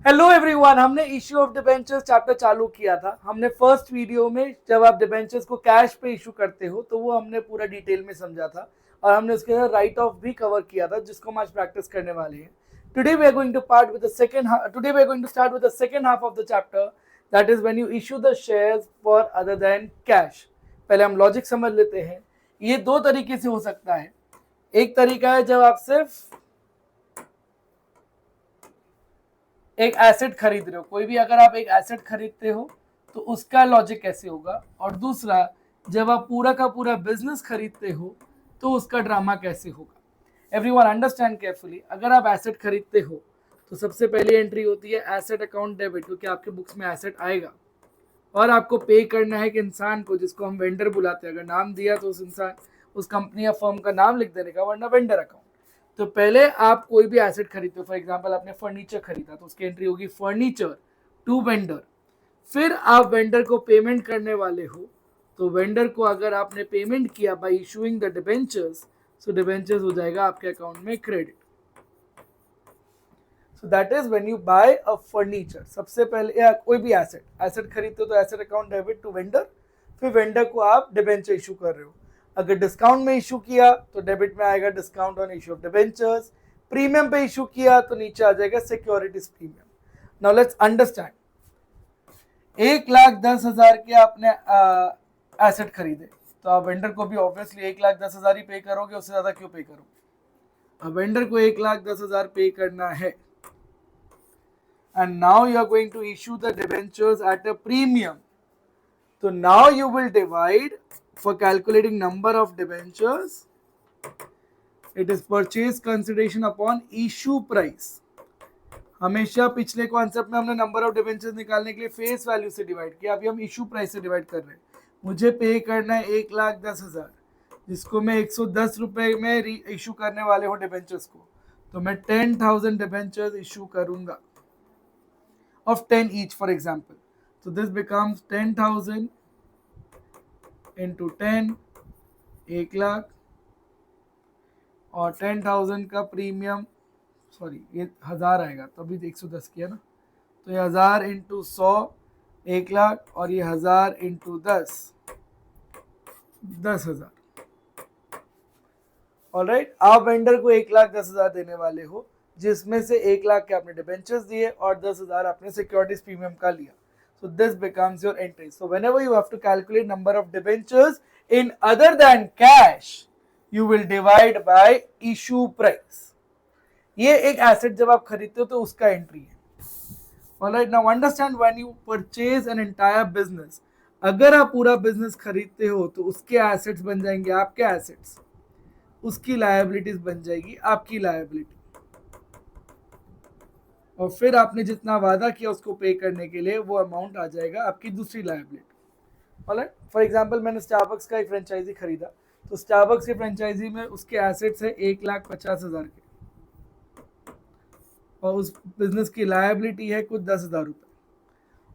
Hello everyone, हमने issue of debentures chapter चालू किया था। हमने फर्स्ट वीडियो में जब आप डिबेंचर्स को कैश पे इशू करते हो तो वो हमने पूरा डिटेल में समझा था और हमने उसके साथ राइट ऑफ भी कवर किया था, जिसको हम आज प्रैक्टिस करने वाले हैं। Today we are going to part with the second today we are going to start with the second half of the chapter, that is when you issue the shares for other than cash. पहले हम logic समझ लेते हैं। ये दो तरीके से हो सकता है। एक तरीका है जब आप सिर्फ एक एसेट खरीद रहे हो, कोई भी अगर आप एक एसेट खरीदते हो तो उसका लॉजिक कैसे होगा, और दूसरा जब आप पूरा का पूरा बिजनेस खरीदते हो तो उसका ड्रामा कैसे होगा। Everyone understand carefully. अगर आप एसेट खरीदते हो तो सबसे पहली एंट्री होती है एसेट अकाउंट डेबिट, क्योंकि आपके बुक्स में एसेट आएगा और आपको पे करना है एक इंसान को जिसको हम वेंडर बुलाते हैं। अगर नाम दिया तो उस इंसान, उस कंपनी या फर्म का नाम लिख देने का, वरना वेंडर अकाउंट। तो पहले आप कोई भी एसेट खरीदते हो, फॉर एग्जांपल आपने फर्नीचर खरीदा तो उसकी एंट्री होगी फर्नीचर टू वेंडर। फिर आप वेंडर को पेमेंट करने वाले हो, तो वेंडर को अगर आपने पेमेंट किया by issuing the debentures, so debentures हो जाएगा आपके अकाउंट में credit. So that is when you buy a furniture. सबसे पहले या कोई भी एसेट खरीदते हो तो asset account debit to vendor, फिर वेंडर को आप डिबेंचर इशू कर रहे हो। अगर डिस्काउंट में इशू किया तो डेबिट में आएगा discount on issue of debentures. Premium पे इशू किया तो नीचे आ जाएगा securities premium. Now let's understand. 1,10,000 के आपने एसेट खरीदे तो आप वेंडर को भी ऑब्वियसली 1,10,000 ही पे करोगे, उससे ज्यादा क्यों पे करोगे। अब वेंडर को 1,10,000 पे करना है and now you are going to issue the debentures at a premium. So now you will divide, for calculating number of debentures, it is purchase consideration upon issue price. हमेशा पिछले कॉन्सेप्ट में हमने number of debentures निकालने के लिए face value से divide किया, अभी हम इशू प्राइस से डिवाइड कर रहे हैं। मुझे पे करना है 1,10,000, जिसको मैं 110 रुपए में इशू करने वाले हो डिबेंचर्स को, तो मैं 10,000 डिबेंचर्स इशू करूंगा of 10 each, for example. So this becomes 10,000 into 10, 1,00,000, और 10,000 का प्रीमियम, सॉरी ये 1000 आएगा, तो अभी 110 किया ना, तो ये 1000 इंटू 100 1,00,000, और ये 1000 इंटू 10 10,000। ऑलराइट, आप वेंडर को 1,10,000 देने वाले हो, जिसमें से 1,00,000 के आपने डिबेंचर्स दिए और 10,000 आपने सिक्योरिटीज प्रीमियम का लिया। So this becomes your entry. So whenever you have to calculate number of debentures in other than cash, you will divide by issue price. ये एक एसेट जब आप खरीदते हो तो उसका एंट्री है। Alright, now understand when you purchase an entire business, अगर आप पूरा बिजनेस खरीदते हो तो उसके एसेट्स बन जाएंगे आपके एसेट्स, उसकी लायबिलिटीज बन जाएगी आपकी लायबिलिटी, और फिर आपने जितना वादा किया उसको पे करने के लिए वो अमाउंट आ जाएगा आपकी दूसरी लायबिलिटी। ऑलराइट, फॉर एग्जांपल मैंने स्टारबक्स का एक फ्रेंचाइजी खरीदा, तो स्टारबक्स के फ्रेंचाइजी में उसके एसेट्स है 1,50,000 के, और उस बिजनेस की लायबिलिटी है कुछ 10,000 रुपये,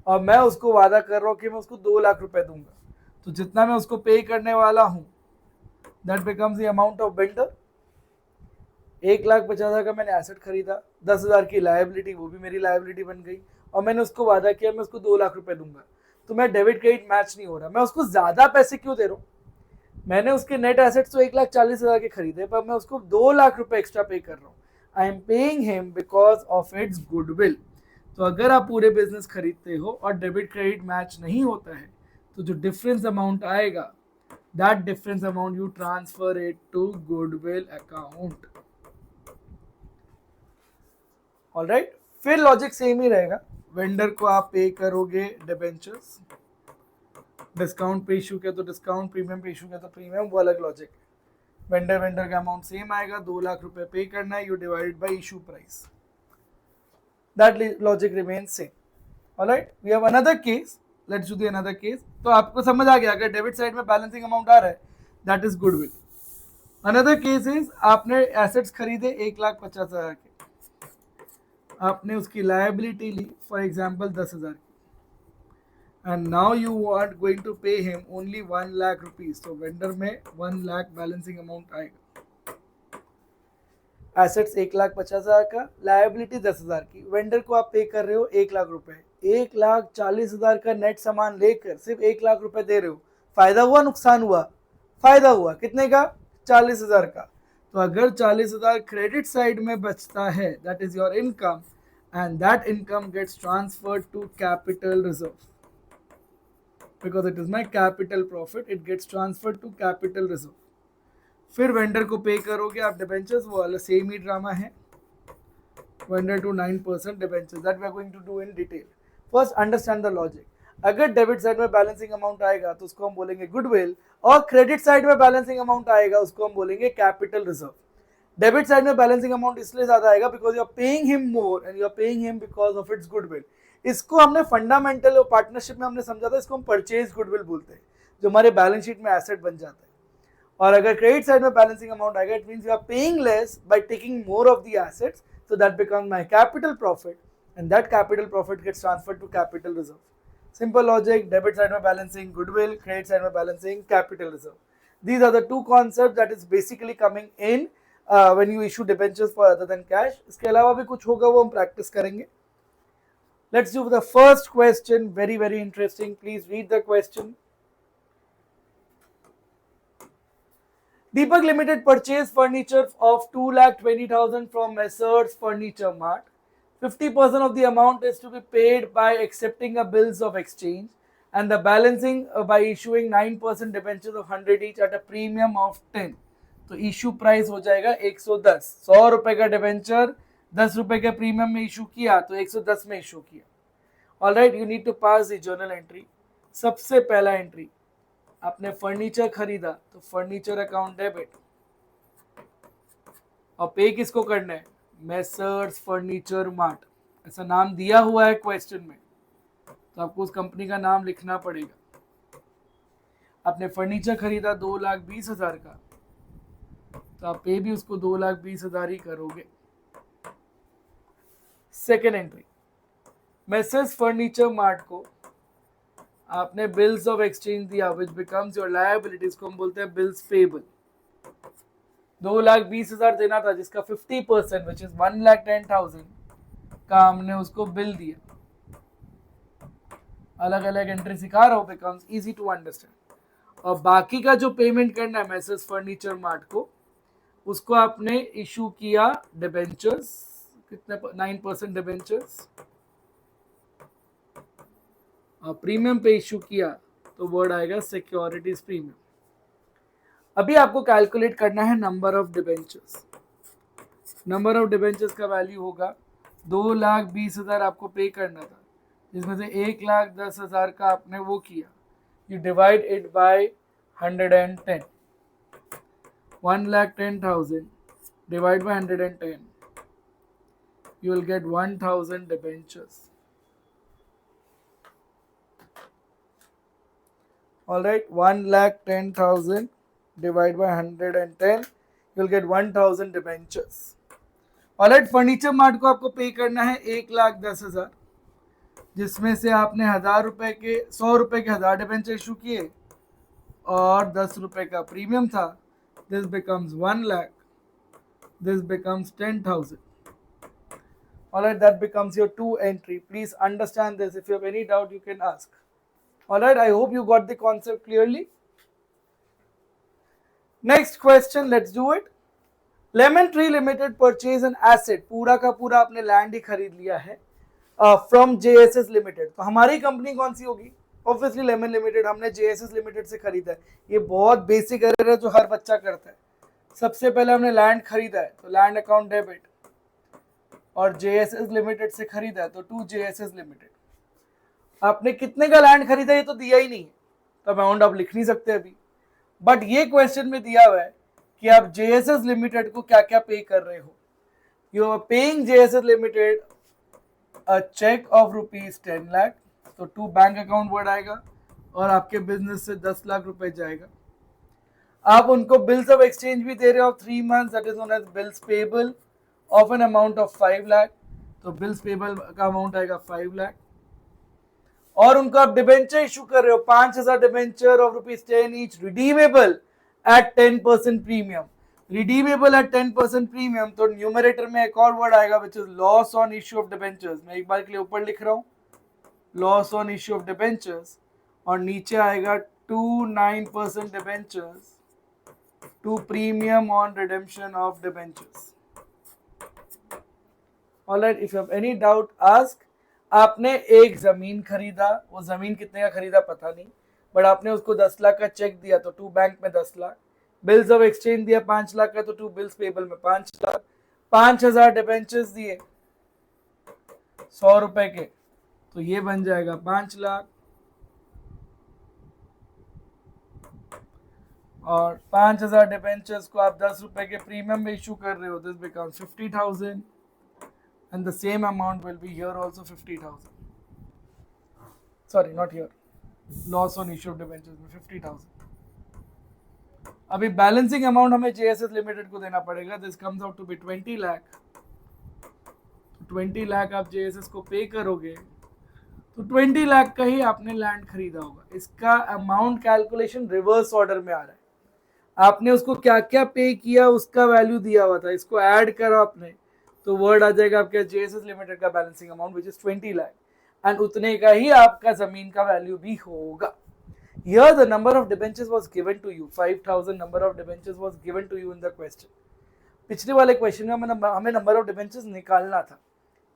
और मैं उसको वादा कर रहा हूँ कि मैं उसको 2,00,000 रुपए दूंगा। तो जितना मैं उसको पे करने वाला हूँ, that becomes the amount of vendor. 1,50,000 का मैंने एसेट खरीदा, 10,000 की लायबिलिटी, वो भी मेरी लायबिलिटी बन गई, और मैंने उसको वादा किया मैं उसको 2,00,000 रुपए दूंगा। तो मैं डेबिट क्रेडिट मैच नहीं हो रहा। मैं उसको ज्यादा पैसे क्यों दे रहा हूँ, मैंने उसके नेट एसेट्स तो 1,40,000 के खरीदे, पर मैं उसको 2,00,000 रुपए एक्स्ट्रा पे कर रहा हूँ। I am paying him because of its goodwill. तो अगर आप पूरे बिजनेस खरीदते हो और डेबिट क्रेडिट मैच नहीं होता है, तो जो डिफरेंस अमाउंट आएगा, that difference amount you transfer it to goodwill account. Alright, फिर लॉजिक सेम ही रहेगा। वेंडर को आप पे करोगे डिबेंचर्स, डिस्काउंट पे इशू किया तो डिस्काउंट, प्रीमियम पे इशू किया तो प्रीमियम, वो अलग लॉजिक। वेंडर का अमाउंट सेम आएगा, 2,00,000 रुपए पे करना है, you divide by issue price, that logic remains same. Alright, we have another case, let's do the another case. तो आपको समझ आ गया, अगर डेबिट साइड में बैलेंसिंग अमाउंट आ रहा है, that is goodwill. Another case is आपने एसेट्स खरीदे 1,50,000 के, आपने उसकी लायबिलिटी ली फॉर एग्जाम्पल 10,000 की, and now you are going to pay him only 1,00,000 rupees, so vendor में 1,00,000 बैलेंसिंग अमाउंट आएगा। एसेट्स 1,50,000 का, लायबिलिटी 10,000 की। वेंडर को आप पे कर रहे हो 1,00,000 रुपए, 1,40,000 का नेट सामान लेकर सिर्फ 1,00,000 रुपए दे रहे हो, फायदा हुआ नुकसान हुआ? फायदा हुआ। कितने का? 40,000 का। तो अगर 40,000 क्रेडिट साइड में बचता है, that is your income, and that income gets transferred to capital reserve, because it is my capital profit, it gets transferred to capital reserve. फिर वेंडर को पे करोगे आप डिबेंचर्स, वो वाला सेम ही ड्रामा है, vendor to 9% debentures, that we are going to do in detail. First understand the logic. अगर debit side में बैलेंसिंग अमाउंट आएगा तो उसको हम बोलेंगे गुडविल, और क्रेडिट साइड में बैलेंसिंग अमाउंट आएगा उसको हम बोलेंगे कैपिटल रिजर्व। डेबिट साइड में बैलेंसिंग अमाउंट इसलिए ज्यादा आएगा because you are paying him more and you are paying him because of its goodwill. इसको हमने फंडामेंटल और पार्टनरशिप में हमने समझा था, इसको हम परचेज गुडविल बोलते हैं, जो हमारे बैलेंस शीट में एसेट बन जाता है। और अगर क्रेडिट साइड में बैलेंसिंग अमाउंट आएगा, it means you are paying less by taking more of the assets, so that becomes my capital profit, and that capital profit gets transferred to capital reserve. Simple logic. Debit side में balancing goodwill, credit side में balancing capital reserve. These are the two concepts that is basically coming in when you issue debentures for other than cash. इसके अलावा भी कुछ होगा वो हम practice करेंगे. Let's do the first question. Very very interesting. Please read the question. Deepak Limited purchased furniture of 2,20,000 from Messrs Furniture Mart. 50% of the amount is to be paid by accepting a bills of exchange, and the balancing by issuing 9% debentures of 100 each at a premium of 10. तो issue price हो जाएगा 110। 100 रुपए का debenture 10 रुपए के premium में issue किया तो 110 में इशू किया। Alright, you need to pass the journal entry. सबसे पहला एंट्री, आपने फर्नीचर खरीदा तो फर्नीचर अकाउंट डेबिट, और पे किसको करना है? मेसर्स फर्नीचर मार्ट, ऐसा नाम दिया हुआ है क्वेश्चन में, तो आपको उस कंपनी का नाम लिखना पड़ेगा। आपने फर्नीचर खरीदा 2,20,000 का, तो आप पे भी उसको 2,20,000 ही करोगे। Second entry, messrs furniture mart को आपने बिल्स ऑफ एक्सचेंज दिया, विच बिकम्स योर लायबिलिटीज, को हम बोलते हैं बिल्स पेबल। 2,20,000 देना था, जिसका 50% विच इज 1,10,000 का हमने उसको बिल दिया। अलग अलग एंट्री सिखा रहा हूं, बिकम्स इजी टू अंडरस्टैंड। और बाकी का जो पेमेंट करना है मेसर्स फर्नीचर मार्ट को, उसको आपने इशू किया डिबेंचर्स, कितने? 9% डिबेंचर्स, और प्रीमियम पे इशू किया तो वर्ड आएगा सिक्योरिटीज प्रीमियम। अभी आपको कैलकुलेट करना है number of debentures. Number of debentures का वैल्यू होगा 2,20,000 आपको पे करना था, जिसमें से 1,10,000 का आपने वो किया, you divide it bye 110, 1,10,000 divide by 110, you will get 1,000 debentures. Alright, 1,10,000 divided by 110, you will get 1,000 debentures. Alright, furniture mart को आपको पे करना है 1,10,000, जिसमें से आपने 1,000 रुपए के 100 रुपए के 1,000 डिबेंचर इशू किए और 10 रुपए का प्रीमियम था। This becomes 1 lakh. This becomes 10,000. Alright, that becomes your 2 entry. Please understand this. If you have any doubt, you can ask. Alright, I hope you got the concept clearly. Next question, let's do it. Lemon Tree Limited purchase an asset. पूरा का पूरा आपने land ही खरीद लिया है from JSS Limited. तो हमारी company कौन सी होगी? Obviously lemon limited. हमने JSS लिमिटेड से खरीदा है। ये बहुत बेसिक एरर है जो हर बच्चा करता है। सबसे पहले हमने लैंड खरीदा है तो लैंड अकाउंट डेबिट, और JSS लिमिटेड से खरीदा है तो टू JSS लिमिटेड। आपने कितने का लैंड खरीदा ये तो दिया ही नहीं है, तो अमाउंट आप लिख नहीं सकते अभी, बट ये क्वेश्चन में दिया हुआ है कि आप JSS लिमिटेड को क्या क्या पे कर रहे हो। You are paying JSS limited a cheque of ₹10 lakh, तो टू बैंक अकाउंट वर्ड आएगा और आपके बिजनेस से 10 लाख रुपए जाएगा। आप उनको बिल्स ऑफ एक्सचेंज भी दे रहे हो 3 months, that is known as bills payable of an amount of 5 lakh, तो बिल्स पेबल का अमाउंट आएगा 5 लाख। और उनको आप डिबेंचर इशू कर रहे हो 5,000 debenture of ₹10 each, redeemable at 10% premium, redeemable at 10% premium, तो न्यूमरेटर में एक और वर्ड आएगा which is loss on issue of debentures. मैं एक बार के लिए ऊपर लिख रहा हूँ loss on issue of debentures, और नीचे आएगा to 9% debentures to premium on redemption of debentures. Alright, if you have any doubt ask. आपने एक जमीन खरीदा, वो जमीन कितने का खरीदा पता नहीं, बट आपने उसको 10 लाख का चेक दिया तो टू बैंक में 10 लाख, बिल्स ऑफ एक्सचेंज दिया 5 लाख का तो टू बिल्स पेबल में 5 लाख, 5,000 डिबेंचर्स दिए 100 रुपए के, तो ये बन जाएगा 5 लाख, और 5,000 डिबेंचर्स को आप 10 रुपए के प्रीमियम में इशू कर रहे हो, this becomes 50,000 and the same amount will be here also 50,000. Sorry, not here. Loss on issue of debentures में 50,000. अभी बैलेंसिंग अमाउंट हमें JSS लिमिटेड को देना पड़ेगा, this comes out to be 20 lakh. 20 lakh आप JSS को पे करोगे तो 20 लाख का ही आपने लैंड खरीदा होगा। इसका अमाउंट कैलकुलेशन रिवर्स ऑर्डर में आ रहा है, आपने उसको क्या क्या पे किया उसका वैल्यू दिया हुआ था, इसको ऐड करो आपने तो वर्ड आ जाएगा आपके JSS लिमिटेड का balancing amount which is 20 lakh, and उतने का ही आपका जमीन का वैल्यू भी होगा। Here the number of debentures was given to you, 5,000 number of debentures was given to you in the question. पिछले वाले क्वेश्चन में हमें नंबर ऑफ डिबेंचर्स निकालना था,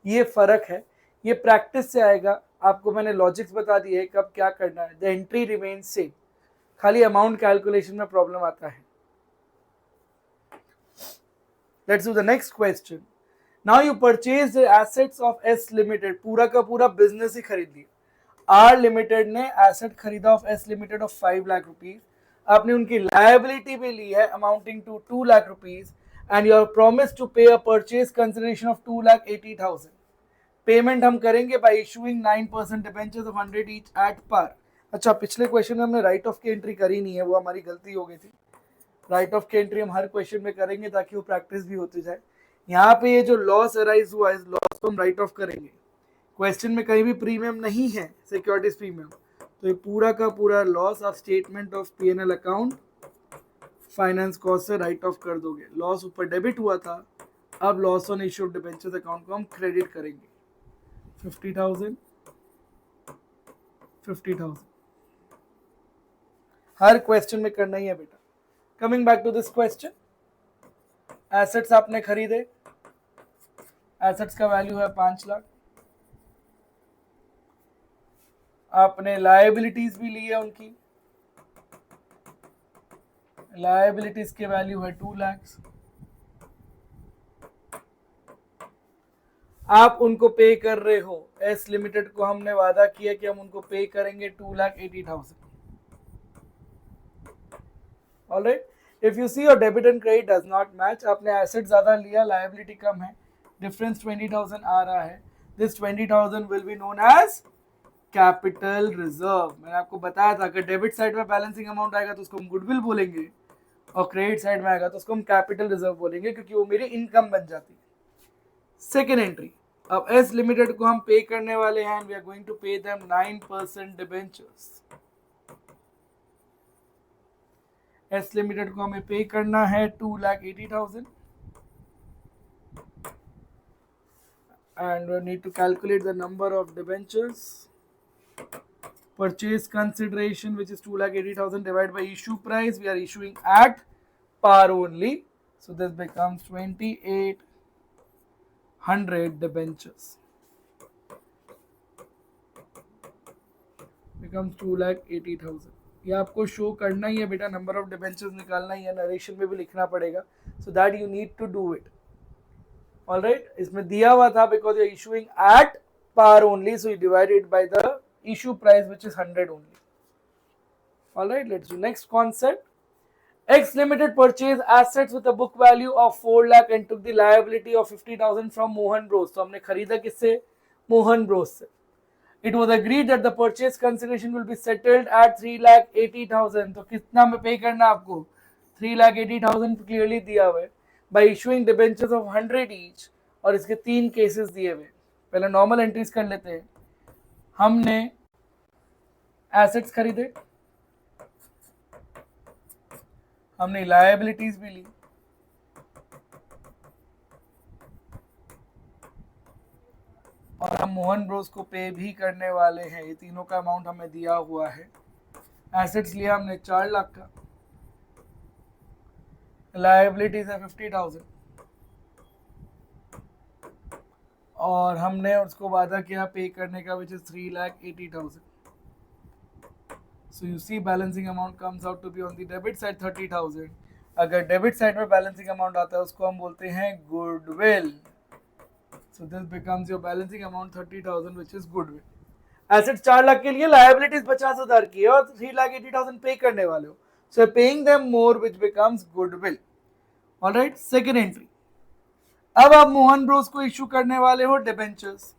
ये फर्क है, ये प्रैक्टिस से आएगा। आपको मैंने लॉजिक्स बता दिए कब क्या करना है, द एंट्री रिमेन सेम, खाली अमाउंट कैलकुलेशन में प्रॉब्लम आता है। Let's do the next question. Now you purchase the assets of S limited, पूरा का पूरा बिजनेस ही खरीद लिया। आर लिमिटेड ने एसेट खरीदा of S limited of 5 lakh rupees, आपने उनकी लायबिलिटी भी ली है amounting to 2 lakh rupees, and you are promise to pay a purchase consideration of 2,80,000। Payment हम करेंगे by issuing 9% debentures of 100 each at par. अच्छा, पिछले क्वेश्चन में हमने राइट ऑफ की एंट्री करी नहीं है, वो हमारी गलती हो गई थी। राइट ऑफ की एंट्री हम हर क्वेश्चन में करेंगे ताकि वो प्रैक्टिस भी होती जाए। यहाँ पे ये जो लॉस अराइज हुआ है, इस लॉस को हम राइट ऑफ करेंगे। क्वेश्चन में कहीं भी प्रीमियम नहीं है, सिक्योरिटीज प्रीमियम, तो ये पूरा का पूरा लॉस आप statement of P&L account finance cost से राइट ऑफ कर दोगे। लॉस ऊपर डेबिट हुआ था, अब loss on issue of debentures account को हम क्रेडिट करेंगे। 50,000 50,000 हर क्वेश्चन में करना ही है बेटा। Coming back to this question, assets आपने खरीदे, एसेट्स का वैल्यू है 5 लाख, आपने लायबिलिटीज भी ली है, उनकी लायबिलिटीज के वैल्यू है 2 लाख, आप उनको पे कर रहे हो। एस लिमिटेड को हमने वादा किया कि हम उनको पे करेंगे 2,80,000। Alright, if you see your debit and credit does not match, आपने एसेट ज्यादा लिया, लायबिलिटी कम है, डिफरेंस 20,000 आ रहा है, this 20,000 will be known as capital reserve. मैंने आपको बताया था कि डेबिट साइड में बैलेंसिंग अमाउंट आएगा तो उसको हम गुडविल बोलेंगे, और क्रेडिट साइड में आएगा तो उसको हम कैपिटल रिजर्व बोलेंगे, क्योंकि वो मेरी इनकम बन जाती है। सेकेंड एंट्री, अब एस लिमिटेड को हम पे करने वाले हैं, we are going to pay them 9% debentures. S limited को हमें पे करना है 2,80,000, and we need to calculate the number of debentures. Purchase consideration, which is 2,80,000 divided by issue price, we are issuing at par only, so this becomes 2,800 debentures, becomes 2,80,000। ये आपको show करना ही है बेटा, नंबर ऑफ डिबेंचर्स निकालना ही है, narration में भी लिखना पड़ेगा, so that you need to do it. Alright, इसमें दिया हुआ था because you are issuing at par only, so you divide it by the issue price, which is 100 only. All right, let's do next concept. X Limited purchased assets with a book value of 4 lakh and took the liability of 50,000 from Mohan Bros. तो हमने खरीदा किससे? Mohan Bros से। It was agreed that the purchase consideration will be settled at 3,80,000. तो कितना में पे करना आपको? 3,80,000 क्लियरली दिया हुआ है, by issuing debentures of 100 each, और इसके 3 केसेस दिए हुए। पहले नॉर्मल एंट्रीज कर लेते हैं। हमने एसेट्स खरीदे, हमने लायबिलिटीज भी ली, और हम मोहन ब्रोस को पे भी करने वाले हैं। ये तीनों का अमाउंट हमें दिया हुआ है। एसेट्स लिया हमने 4 लाख का, लायबिलिटीज है 50,000 और हमने उसको वादा किया पे करने का which is 3,80,000। So you see balancing amount comes out to be on the debit side 30,000। अगर डेबिट साइड में बैलेंसिंग अमाउंट आता है उसको हम बोलते हैं goodwill. So this becomes your balancing amount 30,000 which is goodwill. Asset 4 lakh के लिए, लायबिलिटीज 50,000 की है और 3,80,000 पे करने वाले हो, so paying them more which becomes goodwill. Alright, second entry. अब आप मोहन ब्रोस को इश्यू करने वाले हो debentures.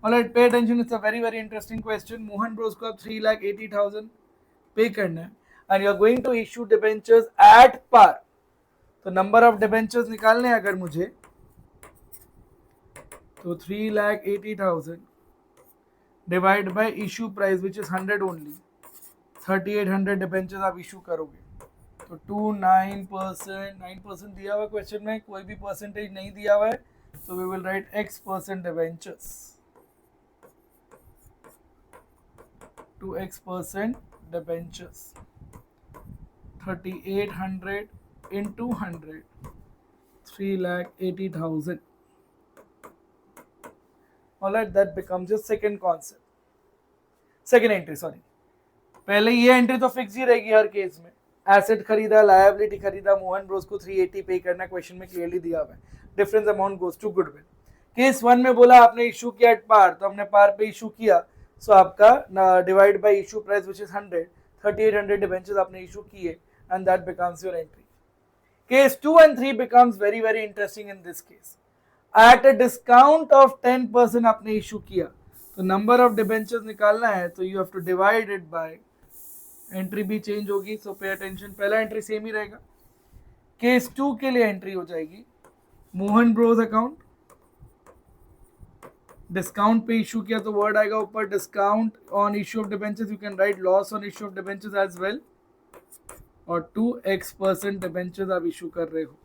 Alright, pay attention, it's a very very interesting question. Mohan Bros को आप 3,80,000 पे करना है and you are going to issue debentures at par. तो नंबर ऑफ डिबेंचर्स निकालने अगर मुझे, तो 3,80,000 divide by issue price which is 100 only, 3,800 debentures आप इश्यू करोगे। तो 9% 9% दिया हुआ क्वेश्चन में, कोई भी परसेंटेज नहीं दिया हुआ है, so we will write X% debentures to X% debentures, 3,800 into 100, 3,80,000. Alright, that becomes your second concept, second entry, sorry। पहले ये एंट्री तो फिक्स ही रहेगी हर केस में। एसेट खरीदा, लायबिलिटी खरीदा, मोहन ब्रोस को 380 पे करना, क्वेश्चन में क्लियरली दिया हुआ है। Difference amount goes to goodwill. Case 1 में बोला आपने इशू किया एट पार, तो हमने पार पे इशू किया, सो आपका divide by issue price which is 100, 3,800 debentures आपने इशू किए and that becomes your entry. Case 2 and 3 becomes very very interesting in this case। At a discount of 10% आपने इशू किया, तो नंबर ऑफ डिबेंचर्स निकालना है, तो you have to divide it by, entry भी change होगी, so pay attention, पहला entry same ही रहेगा। केस 2 के लिए एंट्री हो जाएगी मोहन ब्रोस अकाउंट, डिस्काउंट पे इशू किया तो वर्ड आएगा ऊपर discount on issue of debentures, you can write loss on issue of debentures as well, और 2x% डिबेंचर्स आप इशू कर रहे हो।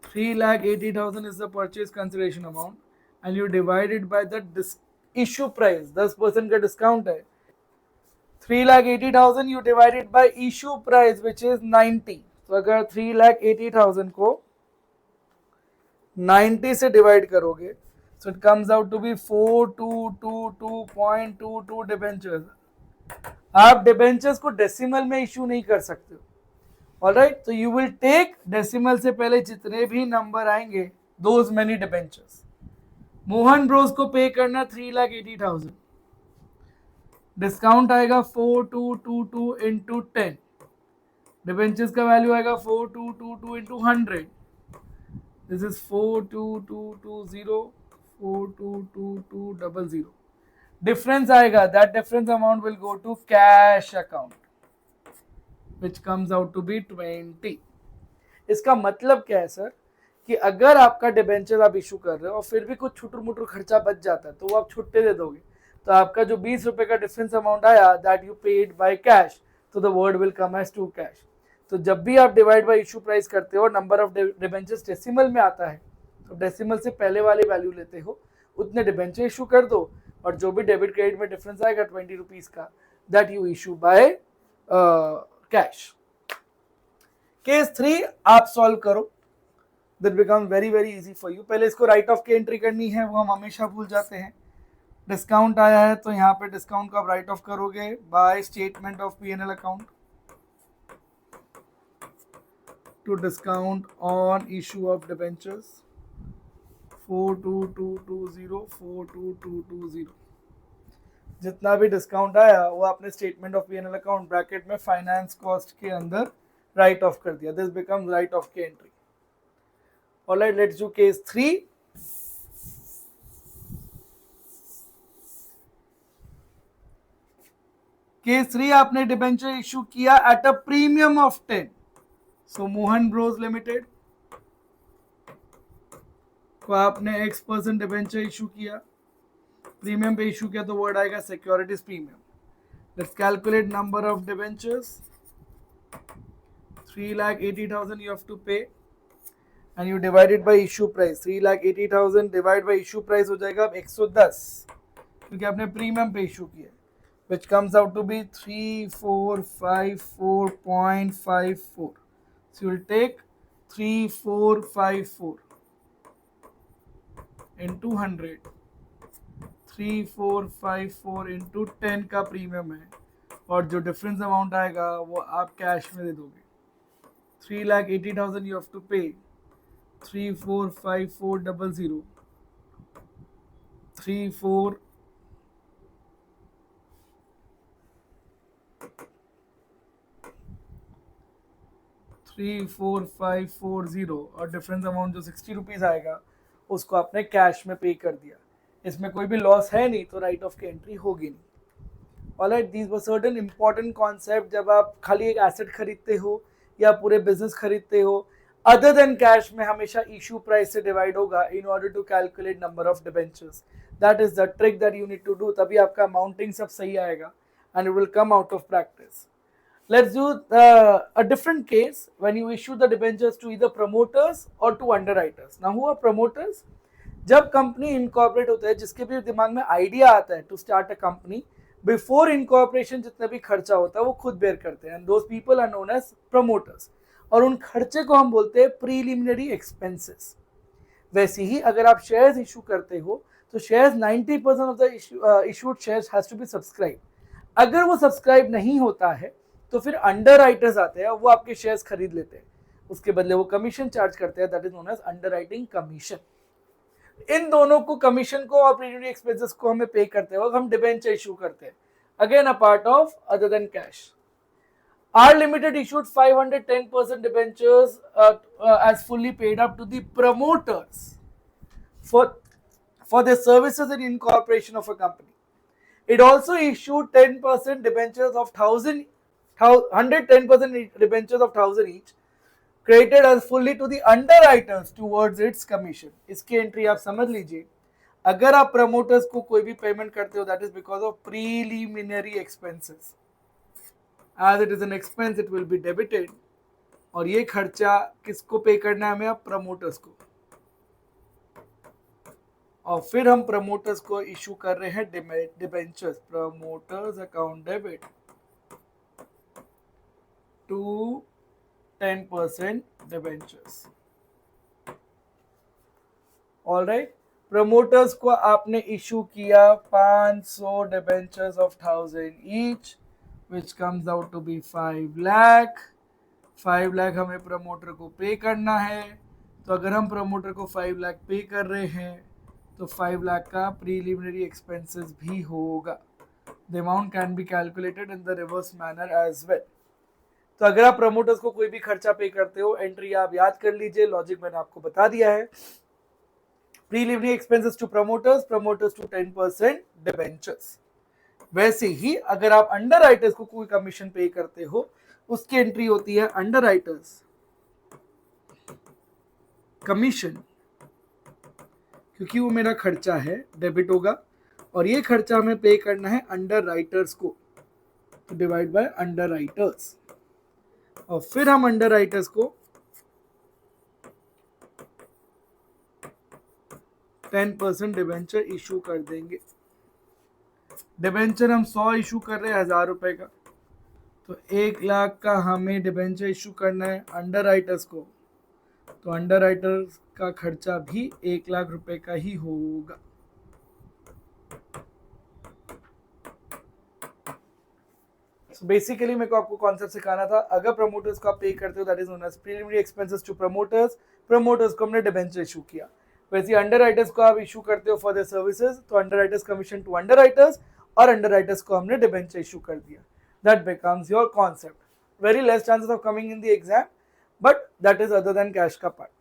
3,80,000 is the purchase consideration amount and you divide it by the issue price, 10% का discount है, 3,80,000 you divide it by issue price which is 90। तो अगर 3,80,000 को 90 से डिवाइड करोगे, so it comes out to be 4,222.22 debentures. आप डिबेंचर्स को decimal में इशू नहीं कर सकते हो। ऑलराइट, तो यू विल टेक डेसिमल से पहले जितने भी नंबर आएंगे, those many debentures. Mohan Bros को पे करना 3,80,000, डिस्काउंट आएगा 4,222 इंटू 10, डिबेंचर्स का वैल्यू आएगा 4,222 इंटू 100, दिस इज 4,222 4,22200। डिफरेंस आएगा, that difference amount will go to cash account which comes out to be 20। इसका मतलब क्या है सर, कि अगर आपका डिबेंचर आप इशू कर रहे हो और फिर भी कुछ छुटर मुटर खर्चा बच जाता है, तो वो आप छुट्टे दे दोगे, तो आपका जो 20 रुपए का डिफरेंस अमाउंट आया, that you paid by cash, तो the word will come as to cash. तो जब भी आप डिवाइड बाय इशू प्राइस करते हो, नंबर ऑफ डिबेंचर्स डेसिमल में आता है, तो डेसिमल से पहले वाली वैल्यू लेते हो, उतने डिबेंचर इशू कर दो, और जो भी डेबिट क्रेडिट में डिफरेंस आएगा 20 रुपीज का, that you issue by cash. Case 3 आप सॉल्व करो, that become very very easy for you. पहले इसको राइट ऑफ की एंट्री करनी है, वो हम हमेशा भूल जाते हैं। डिस्काउंट आया है तो यहाँ पे डिस्काउंट को आप राइट ऑफ करोगे by statement of P&L account to discount on issue of debentures 4,222 4,222। जितना भी डिस्काउंट आया वो आपने statement of P&L account bracket में फाइनेंस कॉस्ट के अंदर राइट ऑफ कर दिया, दिस बिकम्स राइट ऑफ की entry. Alright, let's do case 3। Case 3 आपने डिबेंचर इशू किया at a premium of 10, so Mohan Bros limited को आपने X% डिबेंचर इशू किया, प्रीमियम पे इशू किया, तो वर्ड आएगा securities premium. Let's calculate number of debentures, 3,80,000 you have to pay and you divided by issue price 3,80,000 divide by issue price हो जाएगा अब 110 क्योंकि आपने प्रीमियम पे इशू किया which comes out to be 3454.54. So you'll take 3454 into 100. 3454 into 10 का premium है और जो डिफरेंस अमाउंट आएगा वो आप कैश में दे दोगे 3,80,000 you have to pay 345400 34 34540 और डिफरेंस अमाउंट जो 60 रुपीज़ आएगा उसको आपने कैश में पे कर दिया इसमें कोई भी लॉस है नहीं तो राइट ऑफ की एंट्री होगी नहीं alright these were certain important concept जब आप खाली एक एसेट खरीदते हो या पूरे बिजनेस खरीदते हो अदर देन कैश में हमेशा इशू प्राइस से डिवाइड होगा in order to calculate number of debentures that is the trick that you need to do तभी आपका अमाउंटिंग सब सही आएगा and it will come out of practice. Let's do a different case when you issue the debentures to either promoters or to underwriters. Now, who are promoters? जब company incorporate होता है जिसके भी दिमाग में आइडिया आता है to start a company before incorporation जितना भी खर्चा होता है वो खुद बेयर करते हैं and those people are known as promoters और उन खर्चे को हम बोलते हैं प्रीलिमिनरी एक्सपेंसेस. वैसे ही अगर आप शेयर्स इशू करते हो तो shares 90% of the issued shares has to be subscribe. अगर वो सब्सक्राइब नहीं होता है तो फिर अंडर राइटर्स आते हैं वो आपके शेयर्स खरीद लेते हैं उसके बदले वो कमीशन चार्ज करते हैं that is known as underwriting commission. इन दोनों को कमीशन को और प्रीलिमिनरी एक्सपेंसेस को हमें पे करते हैं हम डिबेंचर इशू करते हैं again a part of other than cash. R Limited issued 510% debentures as fully paid up to the promoters for their services in incorporation of a company. It also issued 10% debentures of 110% debentures of 1,000 each, credited as fully to the underwriters towards its commission. इसकी entry आप समझ लीजिए अगर आप promoters को कोई भी payment करते हो that is because of preliminary expenses. As it is an expense, it will be debited. और ये खर्चा किसको पे करना है हमें अब प्रमोटर्स को और फिर हम प्रमोटर्स को इशू कर रहे हैं debentures promoters account debit to 10% debentures. All right. Promoters को आपने इशू किया 500 debentures of 1,000 each, which comes out to be 5 lakh. 5 lakh हमें प्रमोटर को पे करना है तो अगर हम प्रमोटर को 5 लाख पे कर रहे हैं तो 5 लाख का प्रीलिमिनरी एक्सपेंसेस भी होगा. The amount can be calculated in the reverse manner as well. तो अगर आप प्रमोटर्स को कोई भी खर्चा पे करते हो एंट्री आप याद कर लीजिए लॉजिक मैंने आपको बता दिया है. Preliminary expenses to promoters promoters to 10% debentures. वैसे ही अगर आप अंडर राइटर्स को कोई कमीशन पे करते हो उसकी एंट्री होती है अंडर राइटर्स कमीशन क्योंकि वो मेरा खर्चा है डेबिट होगा और ये खर्चा हमें पे करना है अंडर राइटर्स को तो डिवाइड बाय अंडर राइटर्स और फिर हम अंडर राइटर्स को 10% डिबेंचर इशू कर देंगे. डिबेंचर हम 100 इशू कर रहे हैं 1,000 रुपए का तो 1 लाख का हमें डिबेंचर इशू करना है अंडर राइटर्स को तो अंडर राइटर्स का खर्चा भी 1 लाख रुपए का ही होगा. So basically मेरे को आपको कॉन्सेप्ट सिखाना था अगर प्रमोटर्स को आप पे करते हो that is known as preliminary expenses to promoters. Promoters को हमने डिबेंचर इशू किया. वैसे अंडर राइटर्स को आप इशू करते हो फॉर देयर सर्विसेज तो underwriters commission to underwriters और अंडर राइटर्स को हमने डिबेंचर इशू कर दिया. That becomes your concept. Very less chances of coming in the exam but that is other than cash का part.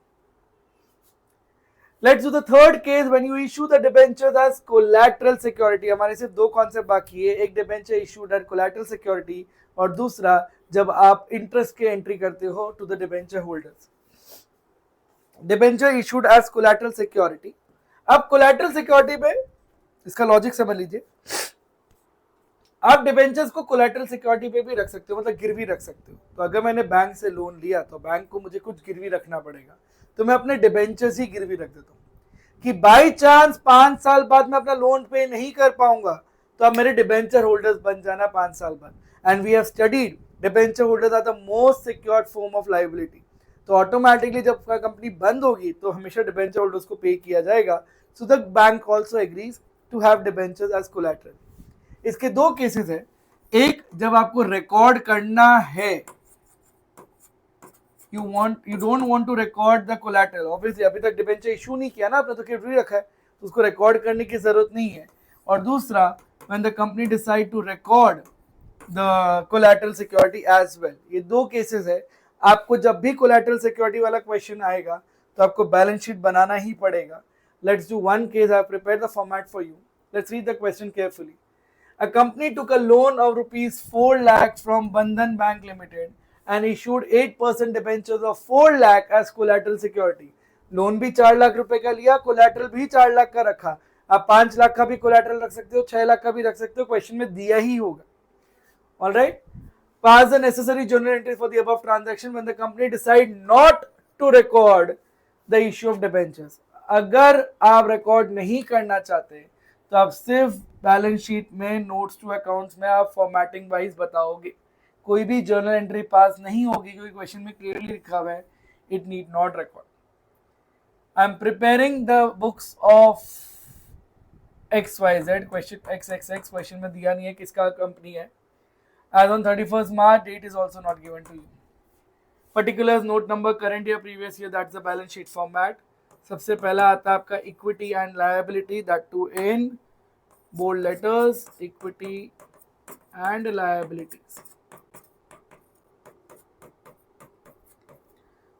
Let's do the third case when you issue the debentures as collateral security. हमारे सिर्फ दो concept बाकी है एक debenture issued at collateral security और दूसरा जब आप इंटरेस्ट के एंट्री करते हो to the debenture holders. Debenture issued as collateral security. अब कोलैटरल सिक्योरिटी में इसका लॉजिक समझ लीजिए आप डिबेंचर्स को कोलैटरल सिक्योरिटी पे भी रख सकते हो मतलब गिरवी रख सकते हो. तो अगर मैंने बैंक से लोन लिया तो बैंक को मुझे कुछ गिरवी रखना पड़ेगा तो मैं अपने डिबेंचर्स ही गिरवी रख देता हूँ कि बाई चांस 5 साल बाद मैं अपना लोन पे नहीं कर पाऊंगा तो आप मेरे डिबेंचर होल्डर्स बन जाना 5 साल बाद. And we have studied debenture holders are the most secured form of liability. तो ऑटोमेटिकली जब कंपनी बंद होगी तो हमेशा डिबेंचर होल्डर्स को पे किया जाएगा. So the bank also agrees to have debentures as collateral. इसके दो केसेस है. एक, जब आपको रिकॉर्ड करना है, you don't want to record the collateral. obviously अभी तक डिबेंचर इशू नहीं किया ना आपने, तो गिरवी रखा है, तो उसको रिकॉर्ड करने की जरूरत नहीं है. और दूसरा, when the company decide to record the collateral security as well. ये दो केसेस है. आपको जब भी collateral security वाला क्वेश्चन आएगा तो आपको बैलेंस शीट बनाना ही पड़ेगा. Let's do one case. I have prepared the format for you. Let's read the question carefully. A company took a loan of rupees 4 lakh from Bandhan Bank Limited and issued 8% debentures of 4 lakh as collateral security. Loan भी 4 लाख रुपए का लिया, collateral भी 4 लाख का रखा. आप 5 लाख का भी कोलैटरल रख सकते हो, 6 लाख का भी रख सकते हो, क्वेश्चन में दिया ही होगा. All right. Pass the necessary journal entries for the above transaction when the company decide not to record the issue of debentures. अगर आप रिकॉर्ड नहीं करना चाहते तो आप सिर्फ बैलेंस शीट में नोट्स टू अकाउंट्स में आप फॉर्मेटिंग वाइज बताओगे. कोई भी जर्नल एंट्री पास नहीं होगी क्योंकि क्वेश्चन में क्लियरली लिखा हुआ है it need not record. I am preparing the books of XYZ. Question XXX question में दिया नहीं है किसका कंपनी है. As on 31st March, date is also not given to you. Particulars, note number, current year, previous year, that's the balance sheet format. सबसे पहला आता है आपका equity and liability, that too in bold letters, equity and liabilities.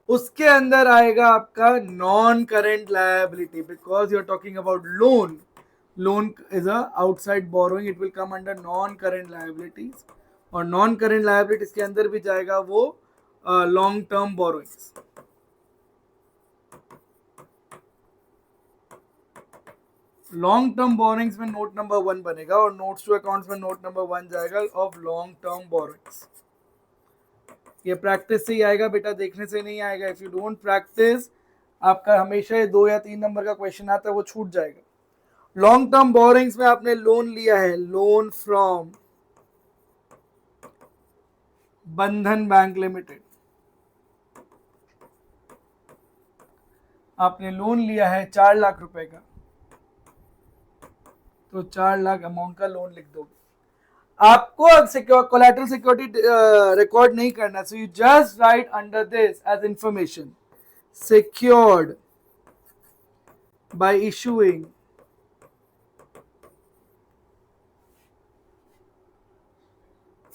उसके अंदर आएगा आपका non current liability because you are talking about loan. Loan is a outside borrowing, it will come under non current liabilities. और non current liabilities के अंदर भी जाएगा वो long term borrowings. Long term borrowings में नोट नंबर 1 बनेगा और notes to accounts में नोट नंबर 1 जाएगा ऑफ लॉन्ग टर्म बोरोइंग्स. ये प्रैक्टिस से ही आएगा बेटा, देखने से नहीं आएगा. इफ यू डोंट प्रैक्टिस, आपका हमेशा ये 2 या 3 नंबर का क्वेश्चन आता है वो छूट जाएगा. लॉन्ग टर्म बोरिंग्स में आपने लोन लिया है, loan from Bandhan bank limited. आपने लोन लिया है 4 लाख रुपए का, तो 4 लाख अमाउंट का लोन लिख दोगे. आपको कोलैटरल सिक्योरिटी रिकॉर्ड नहीं करना, so you just write under this as information secured by issuing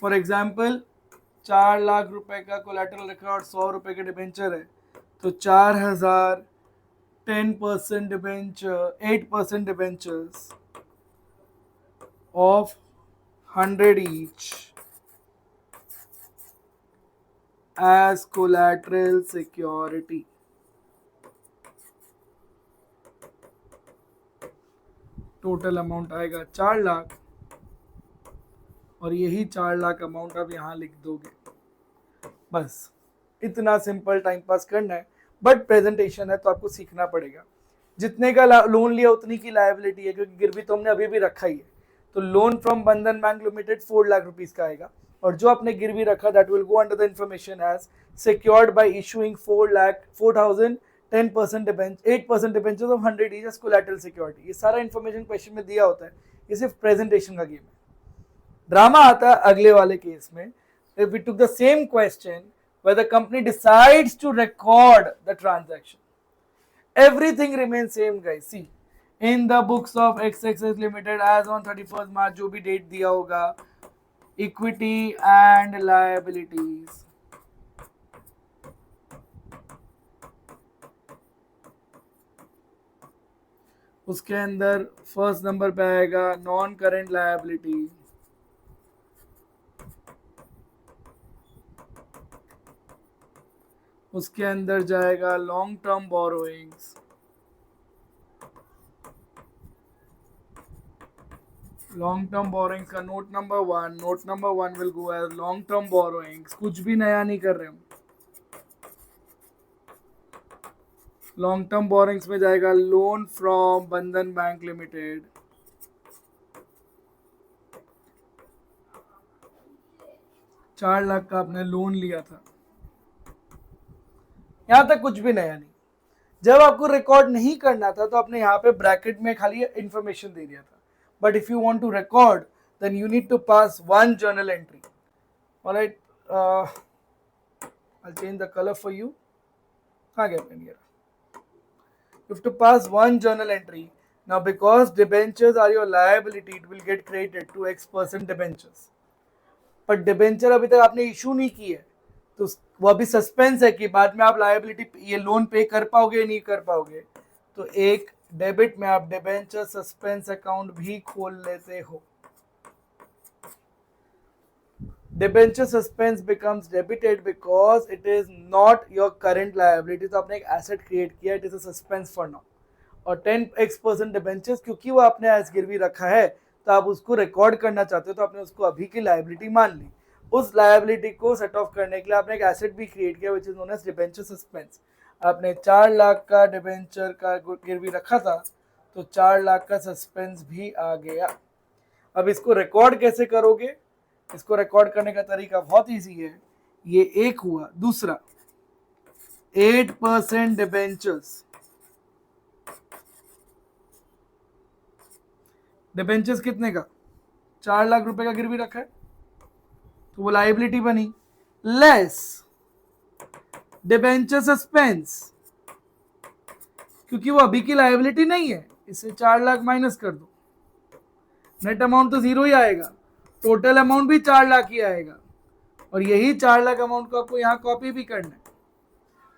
for example 4 लाख रुपए का कोलैटरल रखा और 100 रुपए के डिबेंचर है, तो 4,000 10% debenture 8% debentures of 100 each as collateral security. Total amount आएगा 4 लाख और यही 4 लाख अमाउंट आप यहाँ लिख दोगे. बस इतना सिंपल टाइम पास करना है, बट प्रेजेंटेशन है तो आपको सीखना पड़ेगा. जितने का लोन लिया उतनी की लायबिलिटी है, क्योंकि गिरवी तो हमने अभी भी रखा ही है. तो loan from Bandhan bank limited 4 लाख रुपीस का आएगा और जो आपने गिरवी रखा that will go under the information as secured by issuing 4,000 10% debenture 8% debentures of 100 each as collateral security. ये सारा इंफॉर्मेशन क्वेश्चन में दिया होता है, ये सिर्फ प्रेजेंटेशन का गेम है. ड्रामा आता है अगले वाले केस में. If we took the same question where the company decides to record the transaction, everything remains same guys. See, in the books of XXX Limited as on 31st March जो भी date दिया होगा, equity and liabilities, उसके अंदर first number पे आएगा non current liability, उसके अंदर जाएगा long term borrowings, long term borrowings का note number 1 will go as long term borrowings. कुछ भी नया नहीं कर रहे हम. लॉन्ग टर्म बोरिंग्स में जाएगा loan from Bandhan bank limited, ₹4 lakh का आपने लोन लिया था। यहां तक कुछ भी नया नहीं। जब आपको रिकॉर्ड नहीं करना था तो आपने यहाँ पे ब्रैकेट में खाली इंफॉर्मेशन दे दिया था, but if you want to record then you need to pass one journal entry. Alright, I'll change the color for you. कहाँ गया पेन मेरा? You have to pass one journal entry. Now because debentures are your liability, it will get credited to X% debentures. पर debenture अभी तक आपने issue नहीं की है, तो वो अभी सस्पेंस है कि बाद में आप लायबिलिटी ये लोन पे कर पाओगे या नहीं कर पाओगे। तो एक डेबिट में आप डिबेंचर सस्पेंस अकाउंट भी खोल लेते हो। Debenture suspense becomes debited because it is not your current liability. तो आपने एक एसेट क्रिएट किया, it is a suspense for now. और 10x% डिबेंचर्स क्योंकि वो आपने एज गिरवी रखा है तो आप उसको रिकॉर्ड करना चाहते हो, तो आपने उसको अभी की लायबिलिटी मान ली। उस लायबिलिटी को सेट ऑफ करने के लिए आपने एक एसेट भी क्रिएट किया which is known as debenture suspense. आपने 4 लाख का डिबेंचर का गिरवी रखा था, तो 4 लाख का सस्पेंस भी आ गया। अब इसको रिकॉर्ड कैसे करोगे? इसको रिकॉर्ड करने का तरीका बहुत ईजी है। ये एक हुआ। दूसरा 8% डिबेंचर्स, डिबेंचर्स कितने का? 4 लाख रुपए का गिरवी रखा है, तो वो लाइबिलिटी बनी, लेस डिबेंचर सस्पेंस, क्योंकि वो अभी की लाइबिलिटी नहीं है, इससे 4 लाख माइनस कर दो, नेट अमाउंट तो जीरो ही आएगा, टोटल अमाउंट भी 4 लाख ही आएगा। और यही 4 लाख अमाउंट को आपको यहाँ कॉपी भी करना है।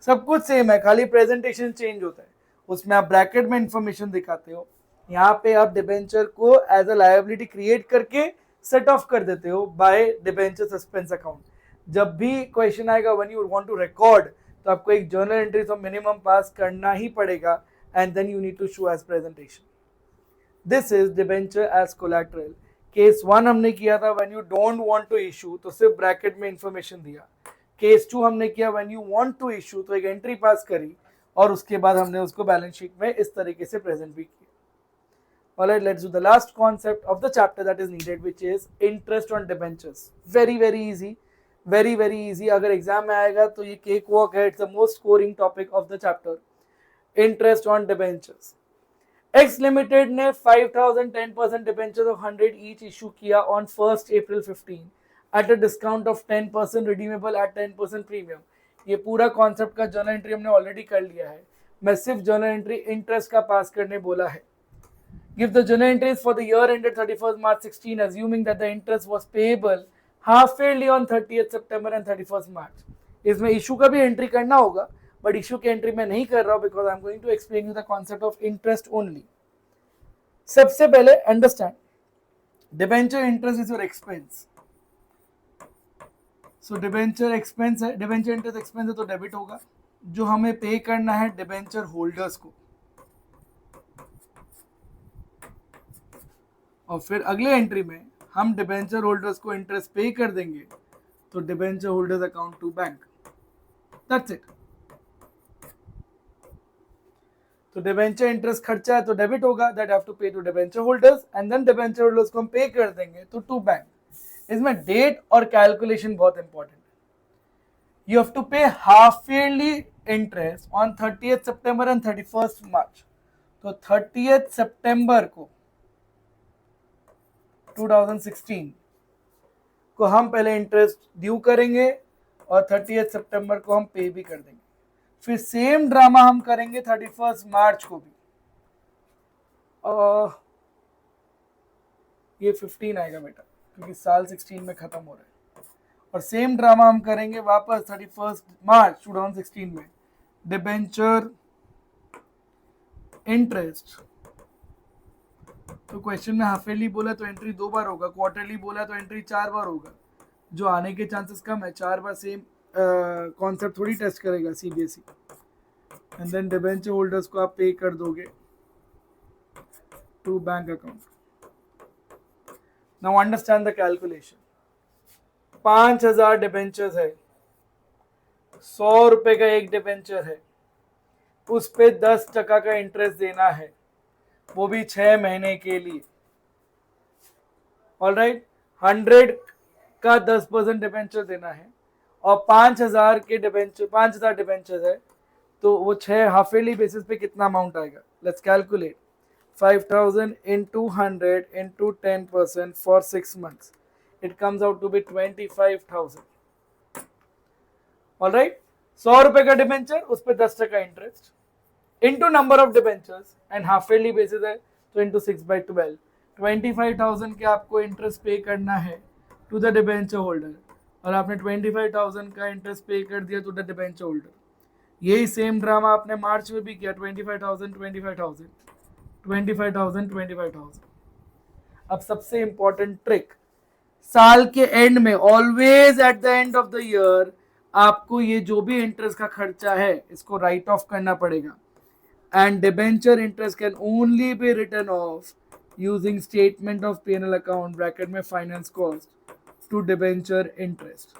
सब कुछ सेम है, खाली प्रेजेंटेशन चेंज होता है। उसमें आप ब्रैकेट में इंफॉर्मेशन दिखाते हो, यहाँ पे आप डिबेंचर को एज अ लायबिलिटी क्रिएट करके सेट ऑफ कर देते हो बाय डिबेंचर सस्पेंस अकाउंट। जब भी क्वेश्चन आएगा when you want to record, तो आपको एक जर्नल एंट्री तो मिनिमम पास करना ही पड़ेगा, and then you need to show as presentation. This is debenture as collateral. Case 1 हमने किया था when you don't want to issue, तो सिर्फ ब्रैकेट में इंफॉर्मेशन दिया। केस 2 हमने किया when you want to issue, तो एक एंट्री पास करी और उसके बाद हमने उसको बैलेंस शीट में इस तरीके से प्रेजेंट भी किया। Alright, let's do the last concept of the chapter that is needed, which is interest on debentures. Very very easy, very very easy. अगर एग्जाम में आएगा तो ये केक वॉक है, it's the most scoring topic of the chapter. Interest on debentures. X Limited ने 5000 10% debentures of 100 each issue किया on 1st April 15 at a discount of 10% redeemable at 10% premium. ये पूरा कॉन्सेप्ट का जर्नल एंट्री हमने already कर लिया है। मैं सिर्फ जर्नल एंट्री इंटरेस्ट का पास करने बोला है। Give the journal entries for the year ended 31st March 16, assuming that the interest was payable half yearly on 30th September and 31st March. इसमें इशू का भी एंट्री करना होगा, बट इशू की एंट्री मैं नहीं कर रहा हूं because I am going to explain you the concept of interest only. सबसे पहले understand, debenture interest is your expense. So debenture expense है, डिबेंचर इंटरेस्ट एक्सपेंस है तो डेबिट होगा। जो हमें पे करना है डिबेंचर होल्डर्स को, और फिर अगले एंट्री में हम डिबेंचर होल्डर्स को इंटरेस्ट पे कर देंगे, तो debenture holders account to bank, that's it. तो डिबेंचर इंटरेस्ट खर्चा है तो डेबिट होगा, that have to pay to debenture holders, and then debenture holders को हम पे कर देंगे टू बैंक। इसमें डेट और कैलकुलेशन बहुत इंपॉर्टेंट है। You have to pay half yearly interest on 30th सितंबर एंड 31st मार्च। तो 30th सितंबर को 2016 को हम पहले इंटरेस्ट ड्यू करेंगे और 30th सितंबर को हम पे भी कर देंगे। फिर सेम ड्रामा हम करेंगे 31st मार्च को भी, और ये 15 आएगा बेटा क्योंकि साल 16 में खत्म हो रहा है। और सेम ड्रामा हम करेंगे वापस 31st मार्च 2016 में। डिबेंचर इंटरेस्ट, तो क्वेश्चन में हाफ ईयरली बोला तो एंट्री 2 बार होगा, क्वार्टरली बोला तो एंट्री 4 बार होगा, जो आने के चांसेस कम है। 4 बार सेम कॉन्सेप्ट थोड़ी टेस्ट करेगा CBSE. And then debenture holders को आप पे कर दोगे to bank account. Now understand the calculation. 5000 debentures है, 100 रुपए का एक डिबेंचर है, उस पे 10% का इंटरेस्ट देना है, वो भी 6 महीने के लिए। ऑलराइट, 100 का 10% डिबेंचर देना है और 5,000 के डिबेंचर, 5,000 डिबेंचर है, तो वो 6 हाफ ईयरली बेसिस पे कितना अमाउंट आएगा? Let's calculate. 5,000 into 100 into 10% for 6 months. It comes out to be 25,000. All right. 100 रुपए का डिबेंचर, उस पर 10% interest, into number of debentures and half yearly basis है तो इंटू 6/12। 25,000 के आपको इंटरेस्ट पे करना है टू द डिबेंचर होल्डर, और आपने 25,000 का इंटरेस्ट पे कर दिया टू द डिबेंचर होल्डर। यही सेम ड्रामा आपने मार्च में भी किया, 25,000 25,000 25,000 25,000। अब सबसे इंपॉर्टेंट ट्रिक, साल के एंड में, always at the end of the year, आपको ये जो भी इंटरेस्ट का खर्चा है इसको राइट ऑफ करना पड़ेगा। And debenture interest can only be written off using statement of P&L account bracket में finance cost to debenture interest.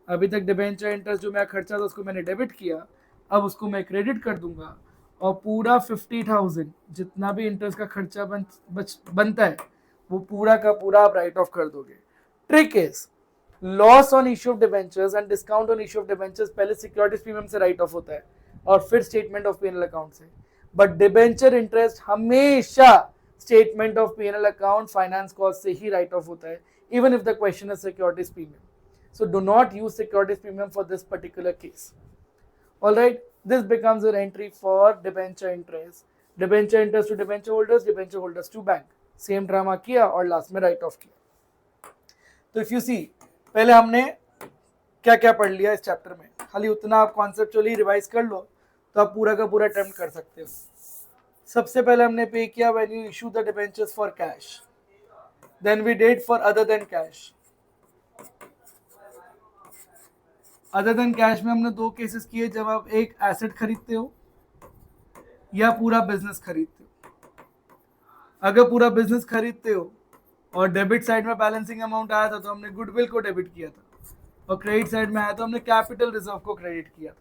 अभी तक डिबेंचर इंटरेस्ट जो मेरा खर्चा था उसको मैंने डेबिट किया, अब उसको मैं क्रेडिट कर दूंगा और पूरा 50,000 जितना भी इंटरेस्ट का खर्चा बनता है वो पूरा का पूरा आप राइट ऑफ कर दोगे। Trick is, loss on issue of debentures and discount on issue of debentures पहले सिक्योरिटीज प्रीमियम से राइट ऑफ होता है और फिर स्टेटमेंट ऑफ P&L अकाउंट से, बट डिबेंचर इंटरेस्ट हमेशा statement of P&L account finance cost से ही राइट ऑफ होता है, even if the question is securities premium. So do not use securities premium for this particular case. All right, this becomes your entry for debenture interest. Debenture interest to debenture holders to bank. Same drama किया और last में right of किया। तो if you see, पहले हमने क्या क्या पढ़ लिया इस चैप्टर में, खाली उतना आप कॉन्सेप्चुअली रिवाइज कर लो तो आप पूरा का पूरा अटेम्प्ट कर सकते हो। सबसे पहले हमने पे किया when you issue the debentures for cash, then we did for other than cash. Other than cash में हमने 2 केसेस किए, जब आप एक एसेट खरीदते हो या पूरा बिजनेस खरीदते हो। अगर पूरा बिजनेस खरीदते हो और डेबिट साइड में बैलेंसिंग अमाउंट आया था तो हमने गुडविल को डेबिट किया था, और क्रेडिट साइड में आया तो हमने कैपिटल रिजर्व को क्रेडिट किया था।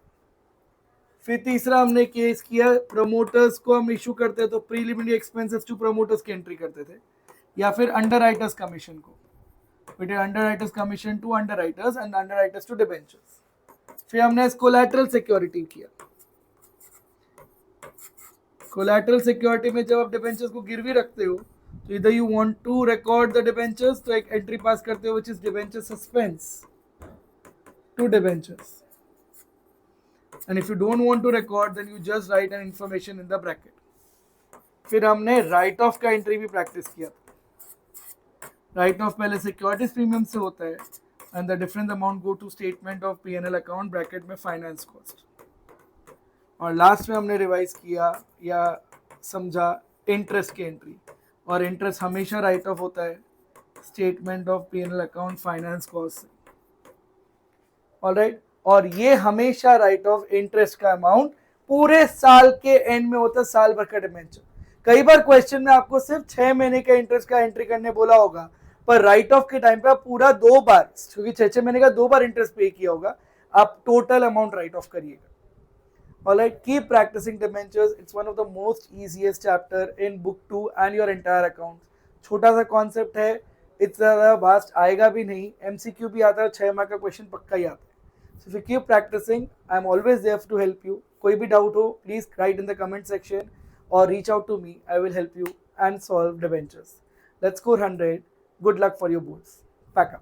फिर तीसरा हमने केस किया, प्रमोटर्स को हम इशू करते तो प्रीलिमिनरी एक्सपेंसेस टू प्रमोटर्स की एंट्री करते थे, या फिर अंडरराइटर्स कमीशन को, we did underwriters commission to underwriters and underwriters to debentures। फिर हमने कोलैटरल सिक्योरिटी किया। कोलैटरल सिक्योरिटी में जब आप डिबेंचर्स को गिरवी रखते हो तो इधर you want to record the debentures, तो एक एंट्री पास करते हो which is debenture suspense to debentures, and if you don't want to record then you just write an information in the bracket. फिर हमने राइट ऑफ का entry भी practice किया था। राइट ऑफ पहले सिक्योरिटीज प्रीमियम से होता है and the difference amount go to statement of P&L account bracket में फाइनेंस कॉस्ट, और लास्ट में हमने रिवाइज किया या समझा इंटरेस्ट की एंट्री, और इंटरेस्ट हमेशा राइट ऑफ होता है statement of P&L account finance cost से। ऑलराइट, और ये हमेशा राइट ऑफ इंटरेस्ट का अमाउंट पूरे साल के एंड में होता है, साल भर का डिबेंचर। कई बार क्वेश्चन में आपको सिर्फ 6 महीने का इंटरेस्ट का एंट्री करने बोला होगा, पर राइट ऑफ के टाइम पे आप पूरा 2 बार, क्योंकि 6 महीने का 2 बार इंटरेस्ट पे किया होगा, आप टोटल अमाउंट राइट ऑफ करिएगा। Alright, keep practicing debentures, it's one of the most easiest chapter in book 2 and your entire account. छोटा सा कॉन्सेप्ट है, इतना ज़्यादा वास्ट आएगा भी नहीं, एमसीक्यू भी आता है, 6 मार्क का क्वेश्चन पक्का ही आता है। So if you keep practicing, I am always there to help you. कोई भी डाउट हो please write in the comment section or reach out to me. I will help you and solve debentures. Let's score 100. Good luck for your boards. Pack up.